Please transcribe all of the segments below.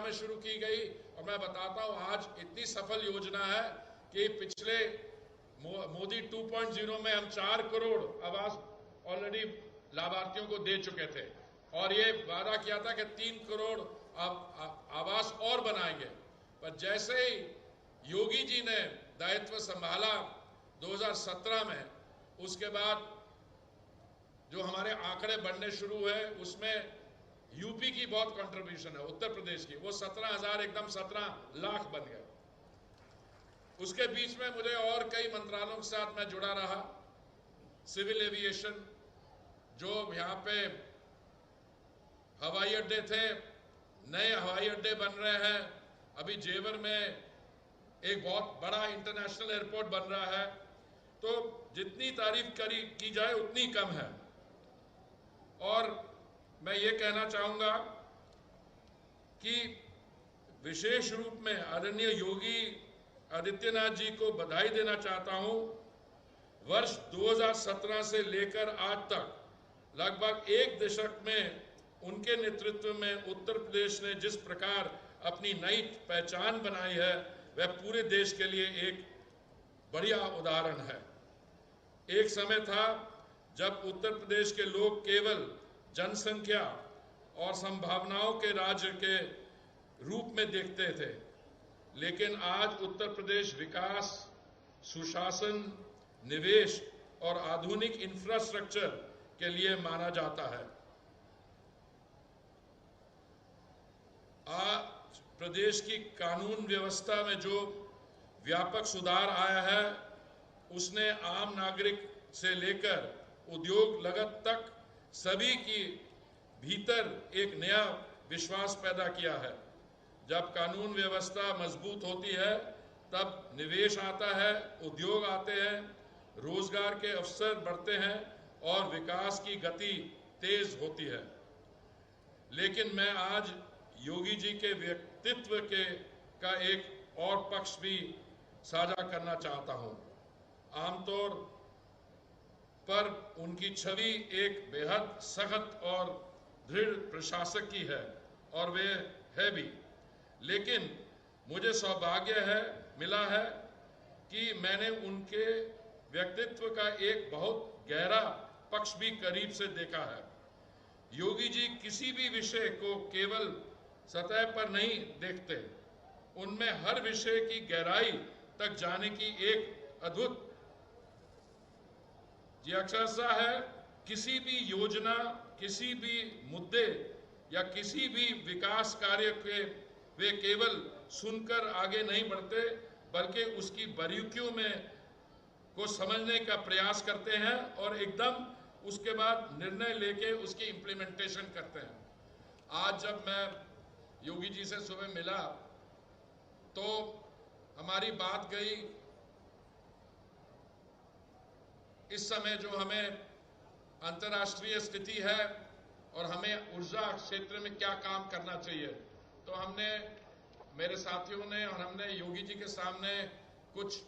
17 में शुरू की गई और मैं बताता हूं आज इतनी सफल योजना है कि पिछले मोदी 2.0 में हम 4 करोड़ आवास ऑलरेडी लाभार्थियों को दे चुके थे और ये वादा किया था कि 3 करोड़ आवास और बनाएंगे। पर जैसे ही योगी जी ने दायित्व संभाला 2017 में, उसके बाद जो हमारे आंकड़े बढ़ने शुरू हुए उसमें यूपी की बहुत कंट्रीब्यूशन है, उत्तर प्रदेश की, वो 17,000 एकदम 17 लाख बन गए। उसके बीच में मुझे और कई मंत्रालयों के साथ मैं जुड़ा रहा। सिविल एविएशन, जो यहाँ पे हवाई अड्डे थे, नए हवाई अड्डे बन रहे हैं। अभी जेवर में एक बहुत बड़ा इंटरनेशनल एयरपोर्ट बन रहा है। तो जितनी तारीफ की जाए उतनी कम है। और मैं ये कहना चाहूंगा कि विशेष रूप में आदरणीय योगी आदित्यनाथ जी को बधाई देना चाहता हूं। वर्ष 2017 से लेकर आज तक लगभग 1 दशक में उनके नेतृत्व में उत्तर प्रदेश ने जिस प्रकार अपनी नई पहचान बनाई है, वह पूरे देश के लिए एक बढ़िया उदाहरण है। एक समय था जब उत्तर प्रदेश के लोग केवल जनसंख्या और संभावनाओं के राज्य के रूप में देखते थे, लेकिन आज उत्तर प्रदेश विकास, सुशासन, निवेश और आधुनिक इंफ्रास्ट्रक्चर के लिए माना जाता है। आज प्रदेश की कानून व्यवस्था में जो व्यापक सुधार आया है, उसने आम नागरिक से लेकर उद्योग जगत तक सभी की भीतर एक नया विश्वास पैदा किया है। जब कानून व्यवस्था मजबूत होती है तब निवेश आता है, उद्योग आते हैं, रोजगार के अवसर बढ़ते हैं और विकास की गति तेज होती है। लेकिन मैं आज योगी जी के व्यक्तित्व का एक और पक्ष भी साझा करना चाहता हूं। आमतौर पर उनकी छवि एक बेहद सख्त और दृढ़ प्रशासक की है और वे है भी, लेकिन मुझे सौभाग्य मिला है कि मैंने उनके व्यक्तित्व का एक बहुत गहरा पक्ष भी करीब से देखा है। योगी जी किसी भी विषय को केवल सतह पर नहीं देखते, उनमें हर विषय की गहराई तक जाने की एक अद्भुत जिज्ञासा है। किसी भी योजना, किसी भी मुद्दे या किसी भी विकास कार्य के वे केवल सुनकर आगे नहीं बढ़ते, बल्कि उसकी बारीकियों में को समझने का प्रयास करते हैं और एकदम उसके बाद निर्णय लेके उसकी इम्प्लीमेंटेशन करते हैं। आज जब मैं योगी जी से सुबह मिला तो हमारी बात गई इस समय जो हमें अंतर्राष्ट्रीय स्थिति है और हमें ऊर्जा क्षेत्र में क्या काम करना चाहिए। तो हमने, मेरे साथियों ने और हमने योगी जी के सामने कुछ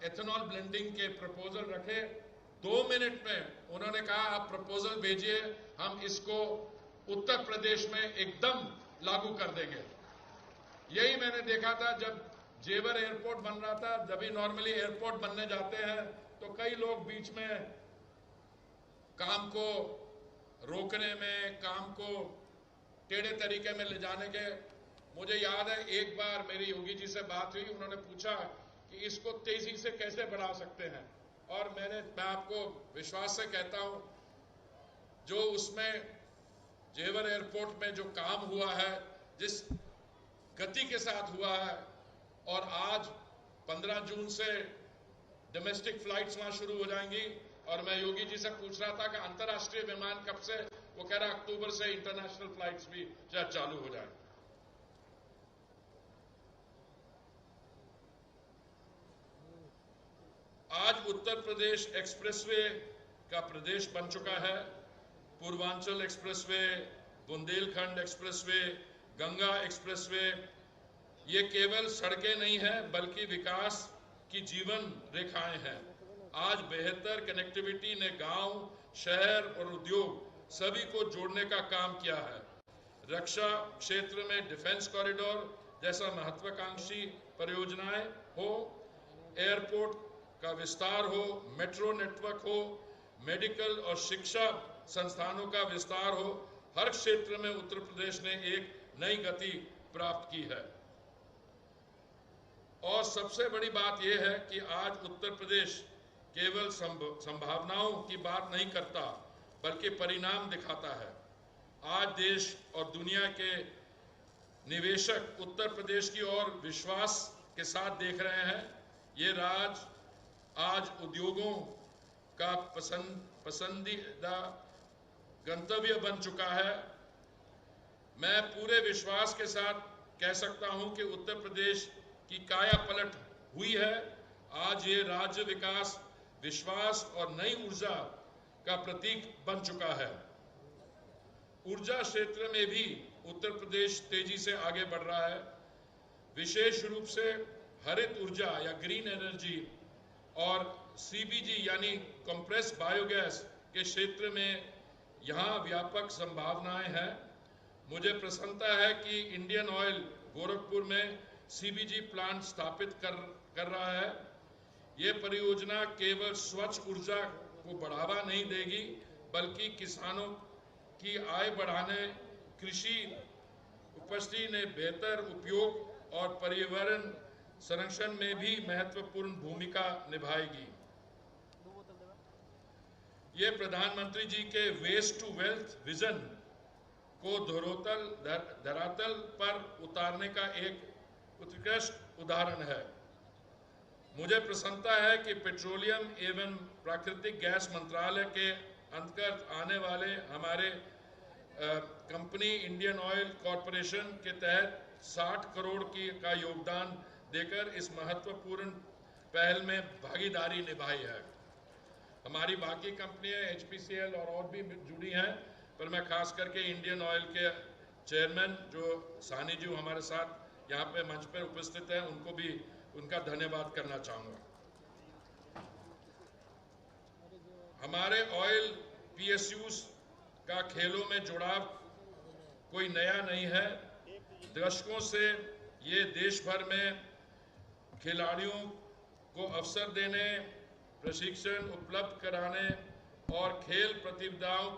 एथेनॉल ब्लेंडिंग के प्रपोजल रखे। 2 मिनट में उन्होंने कहा आप प्रपोजल भेजिए, हम इसको उत्तर प्रदेश में एकदम लागू कर देंगे। यही मैंने देखा था जब जेवर एयरपोर्ट बन रहा था। जब भी नॉर्मली एयरपोर्ट बनने जाते हैं तो कई लोग बीच में काम को रोकने में, काम को टेढ़े तरीके में ले जाने के, मुझे याद है एक बार मेरी योगी जी से बात हुई, उन्होंने पूछा कि इसको तेजी से कैसे बढ़ा सकते हैं। और मैं आपको विश्वास से कहता हूं, जो उसमें जेवर एयरपोर्ट में जो काम हुआ है, जिस गति के साथ हुआ है, और आज 15 जून से डोमेस्टिक फ्लाइट्स वहां शुरू हो जाएंगी। और मैं योगी जी से पूछ रहा था कि अंतर्राष्ट्रीय विमान कब से, वो कह रहा अक्टूबर से इंटरनेशनल फ्लाइट्स भी चालू हो जाए। आज उत्तर प्रदेश एक्सप्रेसवे का प्रदेश बन चुका है। Purvanchal expressway, Bundelkhand expressway, Ganga expressway, ये केवल सड़कें नहीं हैं बल्कि विकास की जीवन रेखाएं हैं। आज बेहतर कनेक्टिविटी ने गांव, शहर और उद्योग सभी को जोड़ने का काम किया है। रक्षा क्षेत्र में डिफेंस कॉरिडोर जैसा महत्वाकांक्षी परियोजनाएं हो, एयरपोर्ट का विस्तार हो, मेट्रो नेटवर्क हो, मेडिकल और शिक्षा संस्थानों का विस्तार हो, हर क्षेत्र में उत्तर प्रदेश ने एक नई गति प्राप्त की है। और सबसे बड़ी बात यह है कि आज उत्तर प्रदेश केवल संभावनाओं की बात नहीं करता बल्कि परिणाम दिखाता है। आज देश और दुनिया के निवेशक उत्तर प्रदेश की ओर विश्वास के साथ देख रहे हैं। ये राज्य आज उद्योगों का पसंदीदा गंतव्य बन चुका है। मैं पूरे विश्वास के साथ कह सकता हूं कि उत्तर प्रदेश की काया पलट हुई है। आज ये राज्य विकास, विश्वास और नई ऊर्जा का प्रतीक बन चुका है। ऊर्जा क्षेत्र में भी उत्तर प्रदेश तेजी से आगे बढ़ रहा है। विशेष रूप से हरित ऊर्जा या ग्रीन एनर्जी और सीबीजी यानी कंप्रेस बायोगैस के क्षेत्र में यहाँ व्यापक संभावनाएं हैं। मुझे प्रसन्नता है कि इंडियन ऑयल गोरखपुर में सीबीजी प्लांट स्थापित कर रहा है। ये परियोजना केवल स्वच्छ ऊर्जा को बढ़ावा नहीं देगी बल्कि किसानों की आय बढ़ाने, कृषि उपज ने बेहतर उपयोग और पर्यावरण संरक्षण में भी महत्वपूर्ण भूमिका निभाएगी। ये प्रधानमंत्री जी के वेस्ट टू वेल्थ विजन को धरातल पर उतारने का एक उत्कृष्ट उदाहरण है। मुझे प्रसन्नता है कि पेट्रोलियम एवं प्राकृतिक गैस मंत्रालय के अंतर्गत आने वाले हमारे कंपनी इंडियन ऑयल कॉरपोरेशन के तहत 60 करोड़ का योगदान देकर इस महत्वपूर्ण पहल में भागीदारी निभाई है। हमारी बाकी कंपनियां एचपीसीएल और भी जुड़ी हैं, पर मैं खास करके इंडियन ऑयल के चेयरमैन जो सानी जी हमारे साथ यहाँ पे मंच पर उपस्थित हैं, उनको भी उनका धन्यवाद करना चाहूँगा। हमारे ऑयल पीएसयूज का खेलों में जुड़ाव कोई नया नहीं है। दशकों से ये देश भर में खिलाड़ियों को अवसर देने, प्रशिक्षण उपलब्ध कराने और खेल प्रतियोगिताओं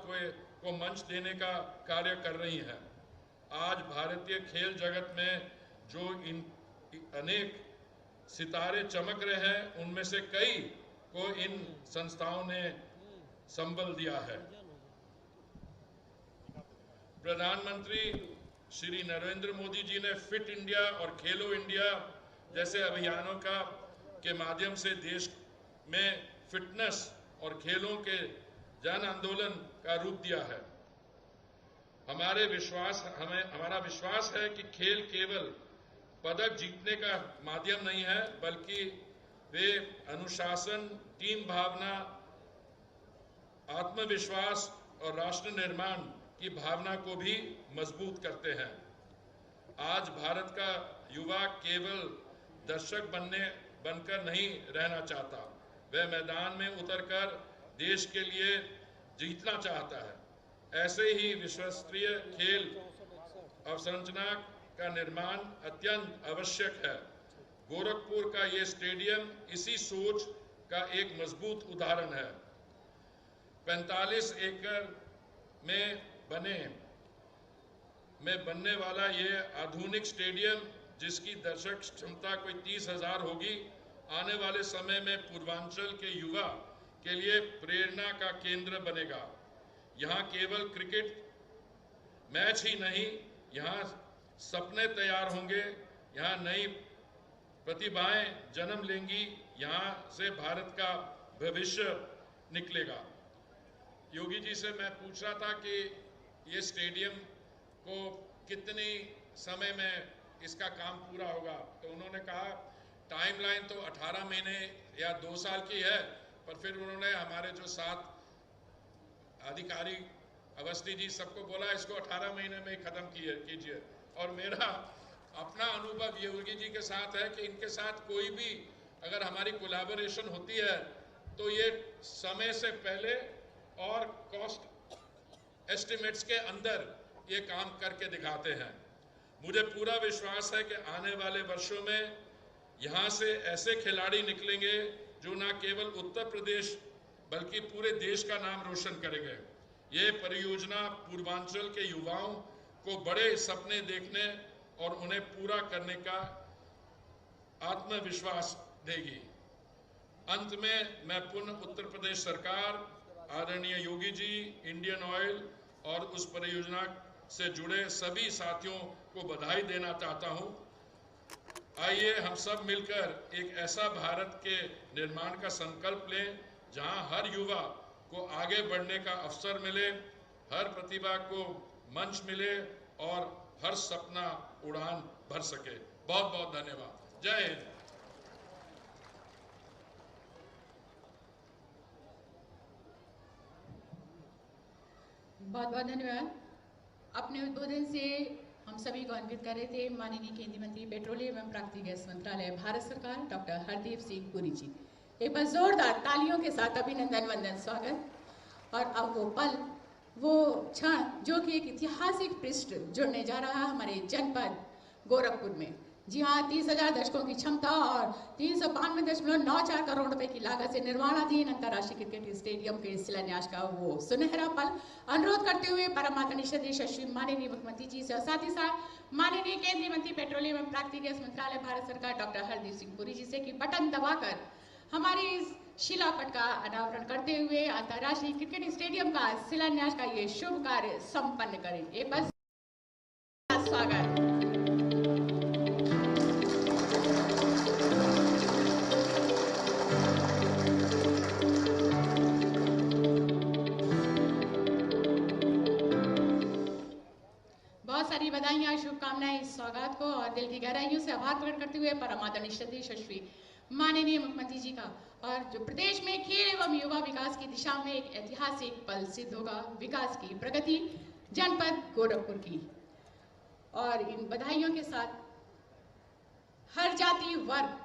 को मंच देने का कार्य कर रही हैं। आज भारतीय खेल जगत में जो अनेक सितारे चमक रहे हैं, उनमें से कई को इन संस्थाओं ने संबल दिया है। प्रधानमंत्री श्री नरेंद्र मोदी जी ने फिट इंडिया और खेलो इंडिया जैसे अभियानों के माध्यम से देश में फिटनेस और खेलों के जन आंदोलन का रूप दिया है। हमारा विश्वास है कि खेल केवल पदक जीतने का माध्यम नहीं है, बल्कि वे अनुशासन, टीम भावना, आत्मविश्वास और राष्ट्र निर्माण की भावना को भी मजबूत करते हैं। आज भारत का युवा केवल दर्शक बनकर नहीं रहना चाहता, वह मैदान में उतरकर देश के लिए जीतना चाहता है। ऐसे ही विश्वस्तरीय खेल अवसंरचना का निर्माण अत्यंत आवश्यक है। गोरखपुर का ये स्टेडियम इसी सोच का एक मजबूत उदाहरण है। 45 एकड़ में बनने वाला ये आधुनिक स्टेडियम, जिसकी दर्शक क्षमता कोई 30,000 होगी, आने वाले समय में पूर्वांचल के युवा के लिए प्रेरणा का केंद्र बनेगा। यहाँ केवल क्रिकेट मैच ही नहीं, यहाँ सपने तैयार होंगे, यहाँ नई प्रतिभाएं जन्म लेंगी, यहाँ से भारत का भविष्य निकलेगा। योगी जी से मैं पूछ रहा था कि ये स्टेडियम को कितने समय में इसका काम पूरा होगा, तो उन्होंने कहा टाइमलाइन तो 18 महीने या 2 साल की है, पर फिर उन्होंने हमारे जो 7 अधिकारी अवस्थी जी सबको बोला इसको 18 महीने में ही खत्म कीजिए। और मेरा अपना अनुभव योगी जी के साथ है कि इनके साथ कोई भी अगर हमारी कोलैबोरेशन होती है तो ये समय से पहले और कॉस्ट एस्टिमेट्स के अंदर ये काम करके दिखाते हैं। मुझे पूरा विश्वास है कि आने वाले वर्षों में यहाँ से ऐसे खिलाड़ी निकलेंगे जो न केवल उत्तर प्रदेश बल्कि पूरे देश का नाम रोशन करेंगे। ये परियोजना पूर्वांचल के युवाओं को बड़े सपने देखने और उन्हें पूरा करने का आत्मविश्वास देगी। अंत में मैं पुनः उत्तर प्रदेश सरकार, आदरणीय योगी जी, इंडियन ऑयल और उस परियोजना से जुड़े सभी साथियों को बधाई देना चाहता हूं। आइए हम सब मिलकर एक ऐसा भारत के निर्माण का संकल्प लें जहां हर युवा को आगे बढ़ने का अवसर मिले, हर प्रतिभा को मंच मिले और हर सपना उड़ान भर सके। बहुत बहुत धन्यवाद। जय हिंद। बहुत बहुत धन्यवाद। अपने उद्बोधन से हम सभी को अन्वित कर रहे थे माननीय केंद्रीय मंत्री पेट्रोलियम एवं प्राकृतिक गैस मंत्रालय भारत सरकार डॉक्टर हरदीप सिंह पुरी जी। एक बार जोरदार तालियों के साथ अभिनंदन वंदन स्वागत। और अब वो पल, वो क्षण जो कि एक ऐतिहासिक पृष्ठ जुड़ने जा रहा है हमारे जनपद गोरखपुर में। जी हाँ, 30,000 दशकों की क्षमता और 392.94 करोड़ रुपए की लागत से निर्माणाधीन अंतर्राष्ट्रीय क्रिकेट स्टेडियम के शिलान्यास का वो सुनहरा पल अनुरोध करते हुए परम आदरणीय यशस्वी माननीय मुख्यमंत्री जी से और साथ ही साथ माननीय केंद्रीय मंत्री पेट्रोलियम एवं प्राकृतिक गैस मंत्रालय भारत सरकार डॉक्टर हरदीप सिंह पुरी जी से कि बटन दबाकर हमारे इस शिलापट का अनावरण करते हुए अंतर्राष्ट्रीय क्रिकेट स्टेडियम का शिलान्यास का ये शुभ कार्य संपन्न करें। एक बार स्वागत। बहुत सारी बधाइयां, शुभकामनाएं इस स्वागत को और दिल की गहराइयों से आभार प्रकट करते हुए परम आदरणीय यशस्वी माननीय मुख्यमंत्री जी का। और जो प्रदेश में खेल एवं युवा विकास की दिशा में एक ऐतिहासिक पल सिद्ध होगा, विकास की प्रगति जनपद गोरखपुर की। और इन बधाइयों के साथ हर जाति वर्ग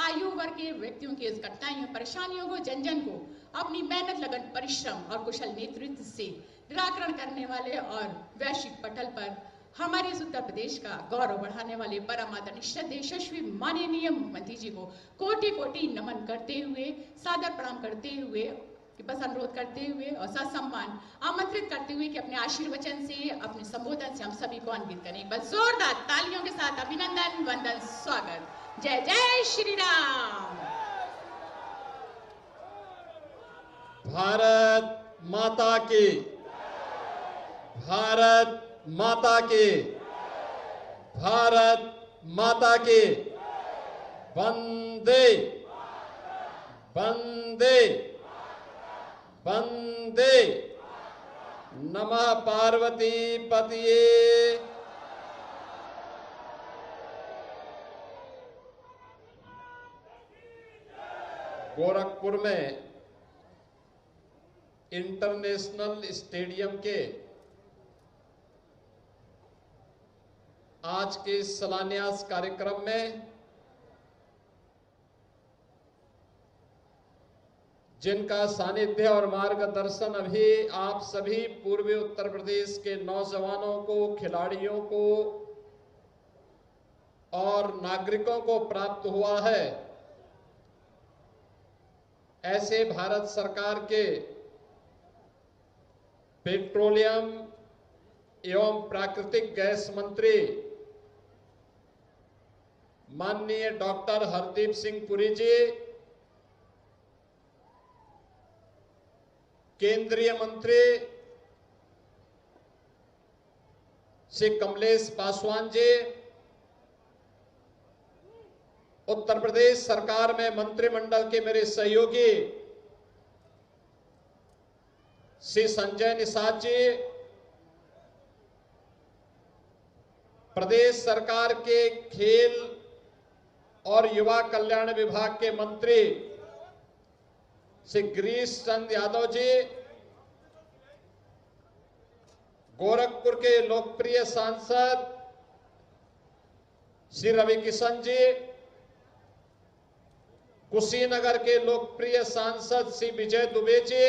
आयु वर्ग के व्यक्तियों की इस कठिनाइयों परेशानियों को जन जन को अपनी मेहनत लगन परिश्रम और कुशल नेतृत्व से निराकरण करने वाले और वैश्विक पटल पर हमारे इस उत्तर प्रदेश का गौरव बढ़ाने वाले परम आदरणीय यशस्वी माननीय मुख्यमंत्री जी को कोटि कोटि नमन करते हुए, सादर प्रणाम करते हुए, बस अनुरोध करते हुए और ससम्मान आमंत्रित करते हुए कि अपने आशीर्वचन से, अपने संबोधन से हम सभी को अन्वित करें। बस जोरदार तालियों के साथ अभिनंदन वंदन स्वागत। जय जय श्री राम। भारत माता की, भारत माता की, भारत माता की। वंदे वंदे वंदे। नमः पार्वती पतये। गोरखपुर में इंटरनेशनल स्टेडियम के आज के शिलान्यास कार्यक्रम में जिनका सानिध्य और मार्गदर्शन अभी आप सभी पूर्वी उत्तर प्रदेश के नौजवानों को, खिलाड़ियों को और नागरिकों को प्राप्त हुआ है, ऐसे भारत सरकार के पेट्रोलियम एवं प्राकृतिक गैस मंत्री माननीय डॉक्टर हरदीप सिंह पुरी जी, केंद्रीय मंत्री श्री कमलेश पासवान जी, उत्तर प्रदेश सरकार में मंत्रिमंडल के मेरे सहयोगी श्री संजय निषाद जी, प्रदेश सरकार के खेल और युवा कल्याण विभाग के मंत्री श्री गिरीश चंद्र यादव जी, गोरखपुर के लोकप्रिय सांसद श्री रवि किशन जी, कुशीनगर के लोकप्रिय सांसद श्री विजय दुबे जी,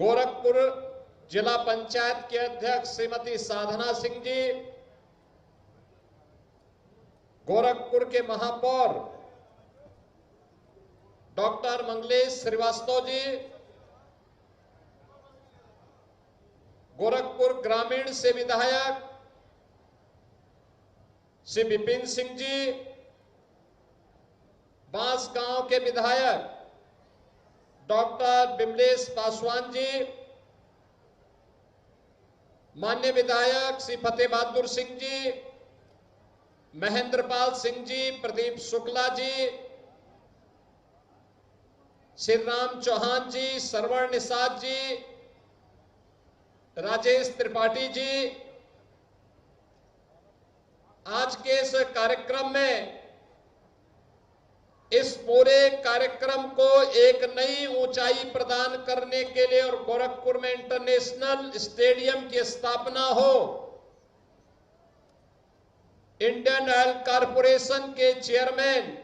गोरखपुर जिला पंचायत के अध्यक्ष श्रीमती साधना सिंह जी, गोरखपुर के महापौर डॉक्टर मंगलेश श्रीवास्तव जी, गोरखपुर ग्रामीण से विधायक श्री विपिन सिंह जी, बांसगांव के विधायक डॉक्टर विमलेश पासवान जी, माननीय विधायक श्री फतेह बहादुर सिंह जी, महेंद्रपाल सिंह जी, प्रदीप शुक्ला जी, श्री राम चौहान जी, सरवण निषाद जी, राजेश त्रिपाठी जी, आज के इस कार्यक्रम में इस पूरे कार्यक्रम को एक नई ऊंचाई प्रदान करने के लिए और गोरखपुर में इंटरनेशनल स्टेडियम की स्थापना हो, इंडियन ऑयल कॉरपोरेशन के चेयरमैन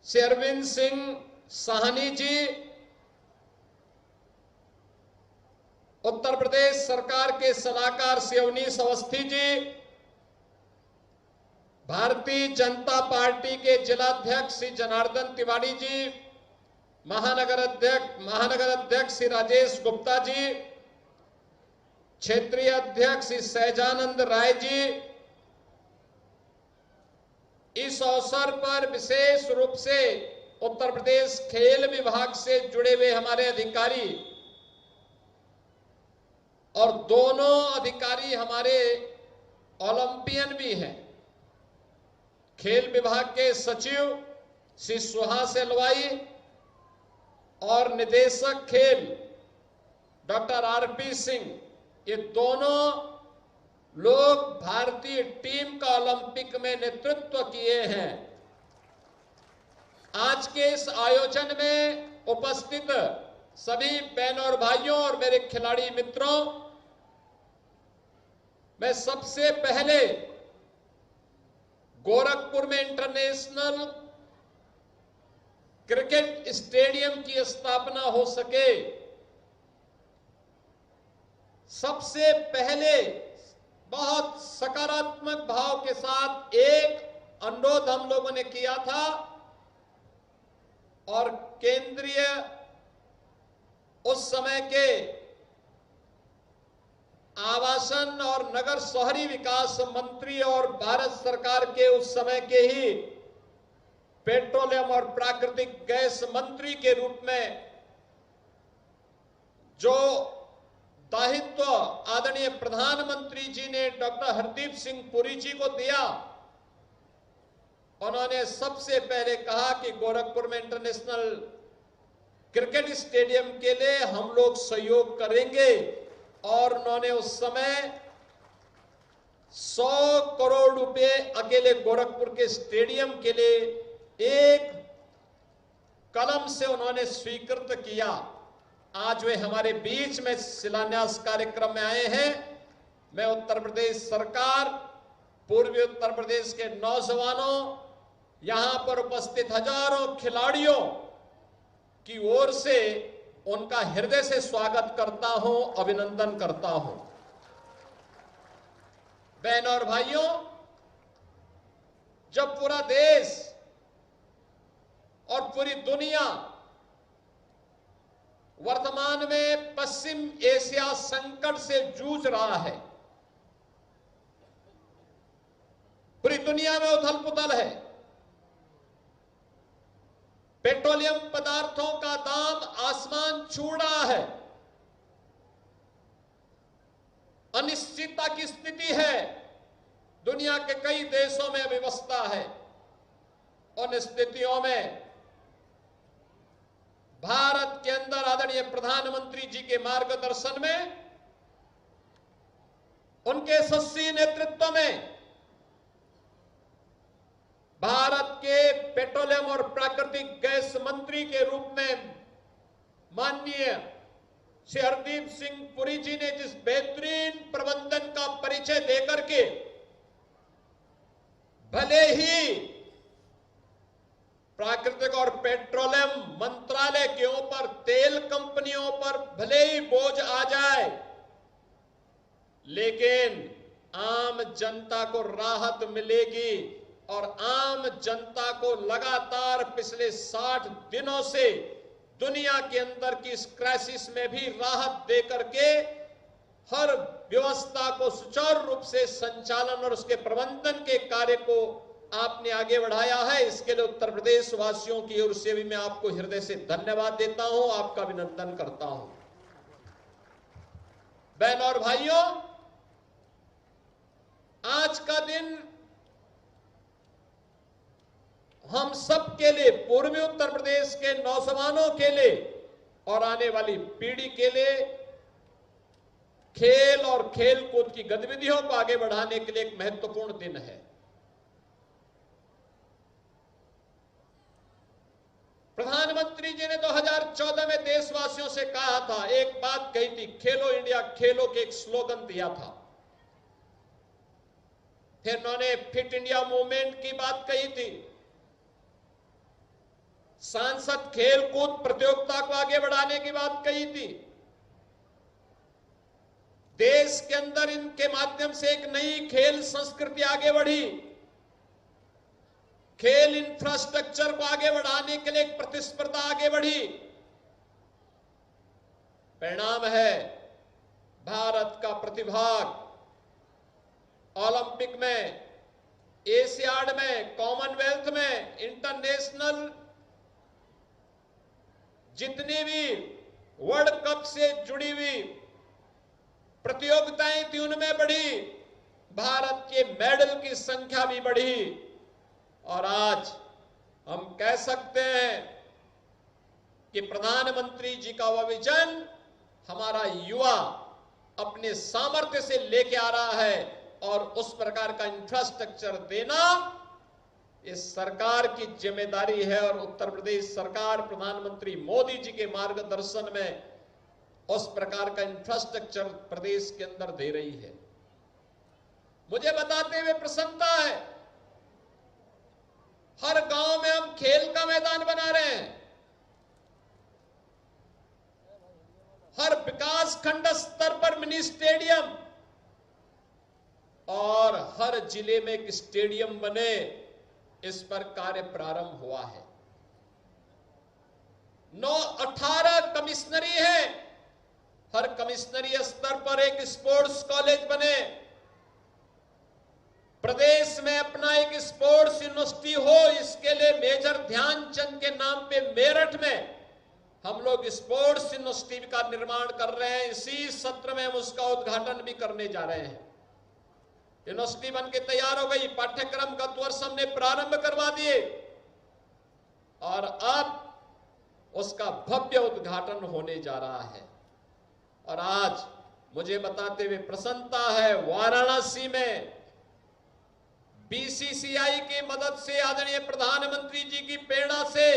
श्री अरविंद सिंह साहनी जी, उत्तर प्रदेश सरकार के सलाहकार श्री अवनीश अवस्थी जी, भारतीय जनता पार्टी के जिलाध्यक्ष श्री जनार्दन तिवारी जी, महानगर अध्यक्ष श्री राजेश गुप्ता जी, क्षेत्रीय अध्यक्ष श्री सहजानंद राय जी, इस अवसर पर विशेष रूप से उत्तर प्रदेश खेल विभाग से जुड़े हुए हमारे अधिकारी, और दोनों अधिकारी हमारे ओलंपियन भी हैं। खेल विभाग के सचिव श्री सुहास एलवाई और निदेशक खेल डॉक्टर आरपी सिंह, ये दोनों लोग भारतीय टीम का ओलंपिक में नेतृत्व किए हैं। आज के इस आयोजन में उपस्थित सभी बहनों और भाइयों और मेरे खिलाड़ी मित्रों, मैं सबसे पहले गोरखपुर में इंटरनेशनल क्रिकेट स्टेडियम की स्थापना हो सके, सबसे पहले बहुत सकारात्मक भाव के साथ एक अनुरोध हम लोगों ने किया था और केंद्रीय उस समय के आवासन और नगर शहरी विकास मंत्री और भारत सरकार के उस समय के ही पेट्रोलियम और प्राकृतिक गैस मंत्री के रूप में जो दायित्व आदरणीय प्रधानमंत्री जी ने डॉक्टर हरदीप सिंह पुरी जी को दिया, उन्होंने सबसे पहले कहा कि गोरखपुर में इंटरनेशनल क्रिकेट स्टेडियम के लिए हम लोग सहयोग करेंगे, और उन्होंने उस समय 100 करोड़ रुपए अकेले गोरखपुर के स्टेडियम के लिए एक कलम से उन्होंने स्वीकृत किया। आज वे हमारे बीच में शिलान्यास कार्यक्रम में आए हैं। मैं उत्तर प्रदेश सरकार, पूर्वी उत्तर प्रदेश के नौजवानों, यहां पर उपस्थित हजारों खिलाड़ियों की ओर से उनका हृदय से स्वागत करता हूं, अभिनंदन करता हूं। बहनों और भाइयों, जब पूरा देश और पूरी दुनिया वर्तमान में पश्चिम एशिया संकट से जूझ रहा है, पूरी दुनिया में उथल पुथल है, पेट्रोलियम पदार्थों का दाम आसमान छू रहा है, अनिश्चितता की स्थिति है, दुनिया के कई देशों में अव्यवस्था है। उन स्थितियों में भारत के अंदर आदरणीय प्रधानमंत्री जी के मार्गदर्शन में, उनके यशस्वी नेतृत्व में भारत के पेट्रोलियम और प्राकृतिक गैस मंत्री के रूप में माननीय श्री हरदीप सिंह पुरी जी ने जिस बेहतरीन प्रबंधन का परिचय देकर के भले ही प्राकृतिक और पेट्रोलियम मंत्रालय के ऊपर, तेल कंपनियों पर भले ही बोझ आ जाए, लेकिन आम जनता को राहत मिलेगी। और आम जनता को लगातार पिछले 60 दिनों से दुनिया के अंदर की इस क्राइसिस में भी राहत देकर के हर व्यवस्था को सुचारू रूप से संचालन और उसके प्रबंधन के कार्य को आपने आगे बढ़ाया है। इसके लिए उत्तर प्रदेश वासियों की ओर से भी मैं आपको हृदय से धन्यवाद देता हूं, आपका अभिनंदन करता हूं। बहनों और भाइयों, आज का दिन हम सब के लिए, पूर्वी उत्तर प्रदेश के नौजवानों के लिए और आने वाली पीढ़ी के लिए खेल और खेल कूद की गतिविधियों को आगे बढ़ाने के लिए एक महत्वपूर्ण दिन है। प्रधानमंत्री जी ने 2014 में देशवासियों से कहा था, एक बात कही थी, खेलो इंडिया खेलो के एक स्लोगन दिया था। फिर उन्होंने फिट इंडिया मूवमेंट की बात कही थी, सांसद खेल कूद प्रतियोगिता को आगे बढ़ाने की बात कही थी। देश के अंदर इनके माध्यम से एक नई खेल संस्कृति आगे बढ़ी। खेल इंफ्रास्ट्रक्चर को आगे बढ़ाने के लिए एक प्रतिस्पर्धा आगे बढ़ी। परिणाम है भारत का प्रतिभाग ओलंपिक में, एशियाड में, कॉमनवेल्थ में, इंटरनेशनल जितनी भी वर्ल्ड कप से जुड़ी हुई प्रतियोगिताएं थी उनमें बढ़ी। भारत के मेडल की संख्या भी बढ़ी। और आज हम कह सकते हैं कि प्रधानमंत्री जी का वह विजन हमारा युवा अपने सामर्थ्य से लेके आ रहा है, और उस प्रकार का इंफ्रास्ट्रक्चर देना इस सरकार की जिम्मेदारी है। और उत्तर प्रदेश सरकार प्रधानमंत्री मोदी जी के मार्गदर्शन में उस प्रकार का इंफ्रास्ट्रक्चर प्रदेश के अंदर दे रही है। मुझे बताते हुए प्रसन्नता है, हर गांव में हम खेल का मैदान बना रहे हैं। हर विकास खंड स्तर पर मिनी स्टेडियम, और हर जिले में एक स्टेडियम बने, इस पर कार्य प्रारंभ हुआ है। 18 कमिश्नरी है, हर कमिश्नरी स्तर पर एक स्पोर्ट्स कॉलेज बने। प्रदेश में अपना एक स्पोर्ट्स यूनिवर्सिटी हो, इसके लिए मेजर ध्यानचंद के नाम पे मेरठ में हम लोग स्पोर्ट्स यूनिवर्सिटी का निर्माण कर रहे हैं। इसी सत्र में हम उसका उद्घाटन भी करने जा रहे हैं। यूनिवर्सिटी बन के तैयार हो गई, पाठ्यक्रम गत वर्ष हमने प्रारंभ करवा दिए, और अब उसका भव्य उद्घाटन होने जा रहा है। और आज मुझे बताते हुए प्रसन्नता है, वाराणसी में बीसीसीआई की मदद से, आदरणीय प्रधानमंत्री जी की प्रेरणा से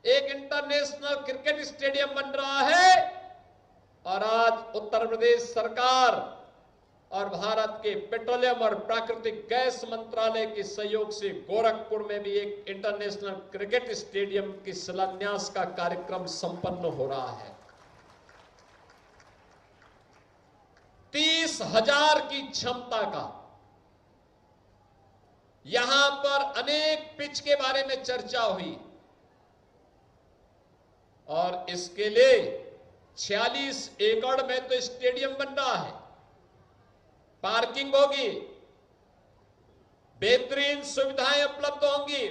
एक इंटरनेशनल क्रिकेट स्टेडियम बन रहा है। और आज उत्तर प्रदेश सरकार और भारत के पेट्रोलियम और प्राकृतिक गैस मंत्रालय के सहयोग से गोरखपुर में भी एक इंटरनेशनल क्रिकेट स्टेडियम की शिलान्यास का कार्यक्रम संपन्न हो रहा है। 30,000 की क्षमता का। यहां पर अनेक पिच के बारे में चर्चा हुई, और इसके लिए 46 एकड़ में तो स्टेडियम बन रहा है। पार्किंग होगी, बेहतरीन सुविधाएं उपलब्ध होंगी,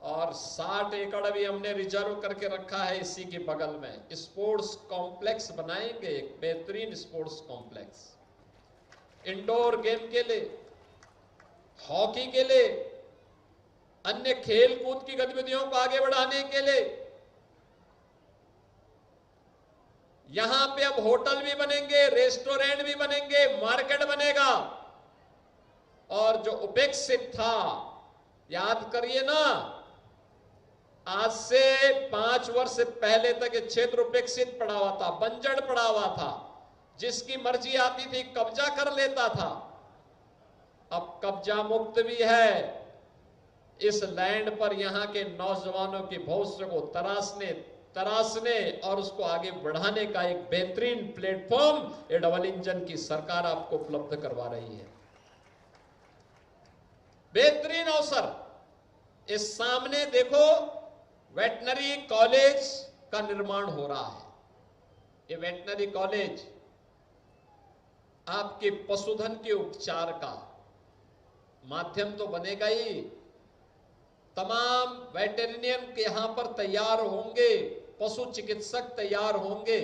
और 60 एकड़ भी हमने रिजर्व करके रखा है इसी के बगल में। स्पोर्ट्स कॉम्प्लेक्स बनाएंगे, एक बेहतरीन स्पोर्ट्स कॉम्प्लेक्स, इंडोर गेम के लिए, हॉकी के लिए, अन्य खेल कूद की गतिविधियों को आगे बढ़ाने के लिए। यहां पे अब होटल भी बनेंगे, रेस्टोरेंट भी बनेंगे, मार्केट बनेगा। और जो उपेक्षित था, याद करिए ना, आज से 5 वर्ष पहले तक ये क्षेत्र उपेक्षित पड़ा हुआ था, बंजर पड़ा हुआ था, जिसकी मर्जी आती थी कब्जा कर लेता था। अब कब्जा मुक्त भी है, इस लैंड पर यहां के नौजवानों के भविष्य को तराशने और उसको आगे बढ़ाने का एक बेहतरीन प्लेटफॉर्म ये डबल इंजन की सरकार आपको उपलब्ध करवा रही है। बेहतरीन अवसर। इस सामने देखो वेटनरी कॉलेज का निर्माण हो रहा है। ये वेटनरी कॉलेज आपके पशुधन के उपचार का माध्यम तो बनेगा ही, तमाम वेटरिनियन के यहां पर तैयार होंगे, पशु चिकित्सक तैयार होंगे,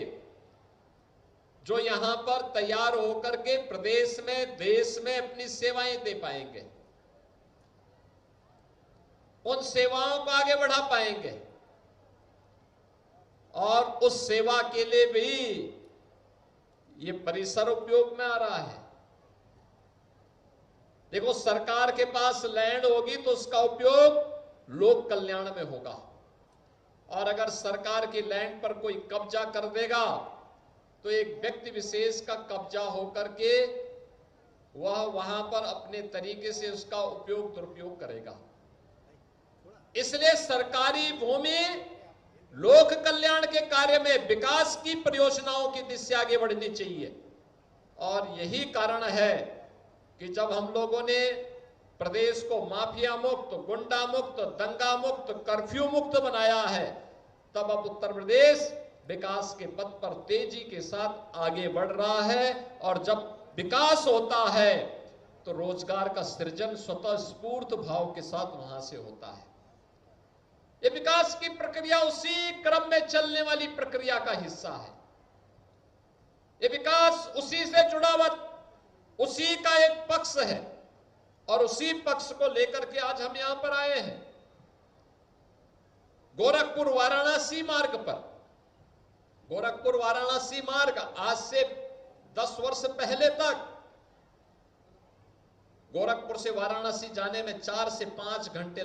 जो यहां पर तैयार होकर के प्रदेश में, देश में अपनी सेवाएं दे पाएंगे, उन सेवाओं को आगे बढ़ा पाएंगे और उस सेवा के लिए भी ये परिसर उपयोग में आ रहा है। देखो, सरकार के पास लैंड होगी तो उसका उपयोग लोक कल्याण में होगा, और अगर सरकार की लैंड पर कोई कब्जा कर देगा तो एक व्यक्ति विशेष का कब्जा होकर के वह वहां पर अपने तरीके से उसका उपयोग दुरुपयोग करेगा। इसलिए सरकारी भूमि लोक कल्याण के कार्य में, विकास की परियोजनाओं की दिशा आगे बढ़नी चाहिए। और यही कारण है कि जब हम लोगों ने प्रदेश को माफिया मुक्त, गुंडा मुक्त, दंगा मुक्त, कर्फ्यू मुक्त बनाया है, तब अब उत्तर प्रदेश विकास के पथ पर तेजी के साथ आगे बढ़ रहा है। और जब विकास होता है तो रोजगार का सृजन स्वतः स्फूर्त भाव के साथ वहां से होता है। ये विकास की प्रक्रिया उसी क्रम में चलने वाली प्रक्रिया का हिस्सा है। ये विकास उसी से जुड़ा हुआ, उसी का एक पक्ष है, और उसी पक्ष को लेकर के आज हम यहां पर आए हैं। गोरखपुर वाराणसी मार्ग पर, गोरखपुर वाराणसी मार्ग आज से 10 वर्ष पहले तक गोरखपुर से वाराणसी जाने में 4 से 5 घंटे